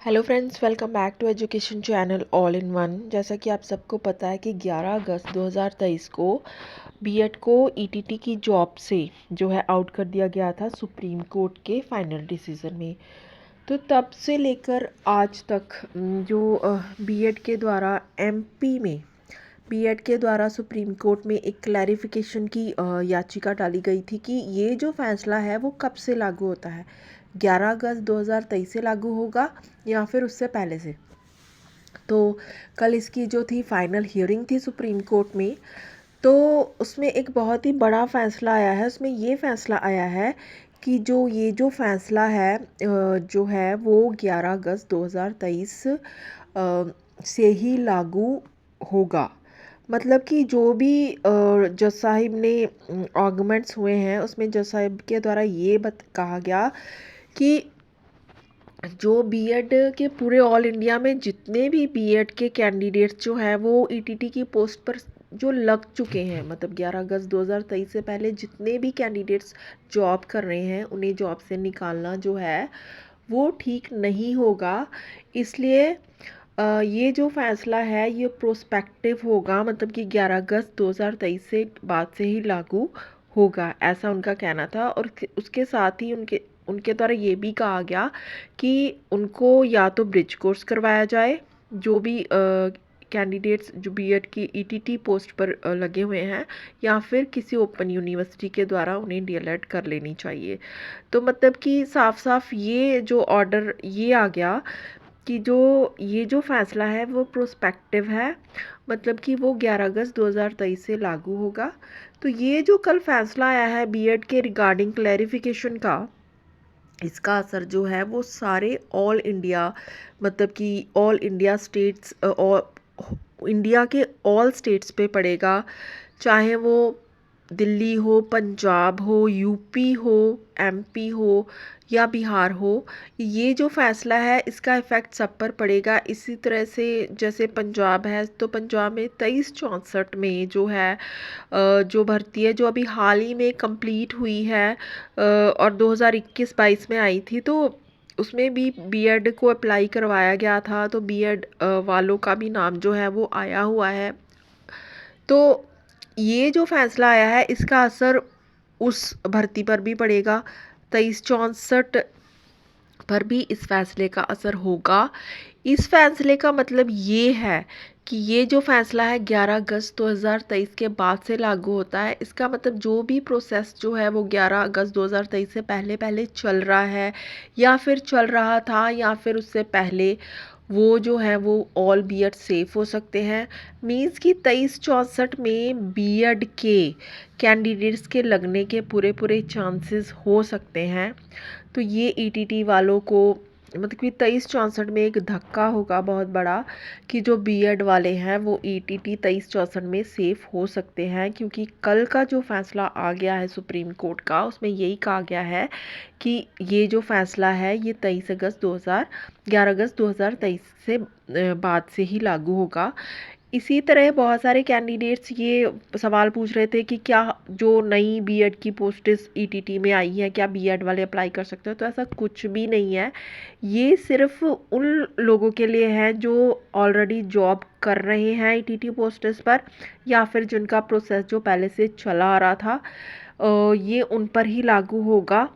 Hello friends, welcome back to education channel all in one. जैसा कि आप सबको पता है कि 11 अगस्त 2023 को बीएड को ईटीटी की जॉब से जो है आउट कर दिया गया था सुप्रीम कोर्ट के फाइनल डिसीजन में। तो तब से लेकर आज तक जो बीएड के द्वारा एमपी में बीएड के द्वारा सुप्रीम कोर्ट में एक क्लैरिफिकेशन की याचिका डाली गई थी कि ये जो फैसला है वो कब से लागू होता है, 11 अगस्त 2023 से लागू होगा या फिर उससे पहले से। तो कल इसकी जो थी फाइनल हियरिंग थी सुप्रीम कोर्ट में, तो उसमें एक बहुत ही बड़ा फैसला आया है। उसमें ये फैसला आया है कि ये जो फैसला है जो है वो 11 अगस्त 2023 से ही लागू होगा। मतलब कि जो भी जज साहिब ने आर्गूमेंट्स हुए हैं उसमें जज साहिब के द्वारा ये कहा गया कि जो बीएड के पूरे ऑल इंडिया में जितने भी बीएड के कैंडिडेट्स जो हैं वो ईटीटी की पोस्ट पर जो लग चुके हैं, मतलब 11 अगस्त 2023 से पहले जितने भी कैंडिडेट्स जॉब कर रहे हैं उन्हें जॉब से निकालना जो है वो ठीक नहीं होगा। इसलिए ये जो फैसला है ये प्रोस्पेक्टिव होगा, मतलब कि 11 अगस्त 2023 से बाद से ही लागू होगा, ऐसा उनका कहना था। और उसके साथ ही उनके उनके द्वारा ये भी कहा गया कि उनको या तो ब्रिज कोर्स करवाया जाए, जो भी कैंडिडेट्स जो बीएड की ईटीटी पोस्ट पर लगे हुए हैं, या फिर किसी ओपन यूनिवर्सिटी के द्वारा उन्हें डीएलएड कर लेनी चाहिए। तो मतलब कि साफ साफ ये जो ऑर्डर ये आ गया कि ये जो फैसला है वो प्रोस्पेक्टिव है, मतलब कि वो 11 अगस्त 2023 से लागू होगा। तो ये जो कल फैसला आया है बीएड के रिगार्डिंग क्लैरिफिकेशन का, इसका असर जो है वो सारे ऑल इंडिया, मतलब कि ऑल इंडिया स्टेट्स और इंडिया के ऑल स्टेट्स पे पड़ेगा, चाहे वो दिल्ली हो, पंजाब हो, यूपी हो, एमपी हो या बिहार हो। ये जो फैसला है इसका इफ़ेक्ट सब पर पड़ेगा। इसी तरह से जैसे पंजाब है तो पंजाब में 2364 में जो है जो भर्ती है जो अभी हाल ही में कंप्लीट हुई है और 2021-22 में आई थी, तो उसमें भी बीएड को अप्लाई करवाया गया था, तो बीएड वालों का भी नाम जो है वो आया हुआ है। तो ये जो फैसला आया है इसका असर उस भर्ती पर भी पड़ेगा, 2364 पर भी इस फैसले का असर होगा। इस फैसले का मतलब ये है कि ये जो फैसला है 11 अगस्त 2023 के बाद से लागू होता है। इसका मतलब जो भी प्रोसेस जो है वो 11 अगस्त 2023 से पहले पहले चल रहा है या फिर चल रहा था या फिर उससे पहले, वो जो है वो ऑल बीएड सेफ हो सकते हैं। मीन्स कि 2364 में बीएड के कैंडिडेट्स के लगने के पूरे पूरे चांसेस हो सकते हैं। तो ये ईटीटी वालों को मतलब कि 2364 में एक धक्का होगा बहुत बड़ा कि जो बीएड वाले हैं वो ईटीटी 2364 में सेफ हो सकते हैं, क्योंकि कल का जो फैसला आ गया है सुप्रीम कोर्ट का उसमें यही कहा गया है कि ये जो फैसला है ये 11 अगस्त 2023 से बाद से ही लागू होगा। इसी तरह बहुत सारे कैंडिडेट्स ये सवाल पूछ रहे थे कि क्या जो नई बीएड की पोस्ट्स ईटीटी में आई हैं क्या बीएड वाले अप्लाई कर सकते हो, तो ऐसा कुछ भी नहीं है। ये सिर्फ उन लोगों के लिए है जो ऑलरेडी जॉब कर रहे हैं ईटीटी पोस्ट्स पर, या फिर जिनका प्रोसेस जो पहले से चला आ रहा था ये उन पर ही लागू होगा।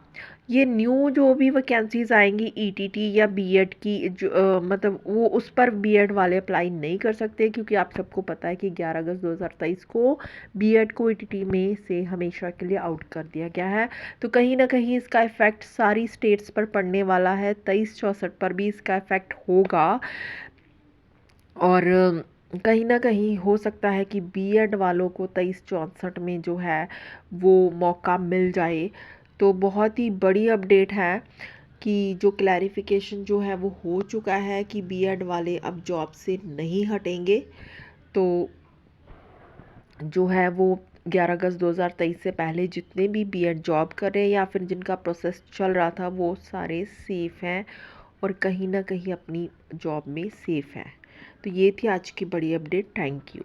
ये न्यू जो भी वैकेंसीज आएंगी ईटीटी या बीएड की जो मतलब वो उस पर बीएड वाले अप्लाई नहीं कर सकते, क्योंकि आप सबको पता है कि 11 अगस्त 2023 को बीएड को ईटीटी में से हमेशा के लिए आउट कर दिया गया है। तो कहीं ना कहीं इसका इफ़ेक्ट सारी स्टेट्स पर पड़ने वाला है, 2364 पर भी इसका इफ़ेक्ट होगा। और कहीं ना कहीं हो सकता है कि बीएड वालों को 2364 में जो है वो मौका मिल जाए। तो बहुत ही बड़ी अपडेट है कि जो क्लैरिफिकेशन जो है वो हो चुका है कि बीएड वाले अब जॉब से नहीं हटेंगे। तो जो है वो 11 अगस्त 2023 से पहले जितने भी बीएड जॉब कर रहे हैं या फिर जिनका प्रोसेस चल रहा था वो सारे सेफ़ हैं और कहीं ना कहीं अपनी जॉब में सेफ़ हैं। तो ये थी आज की बड़ी अपडेट। Thank you.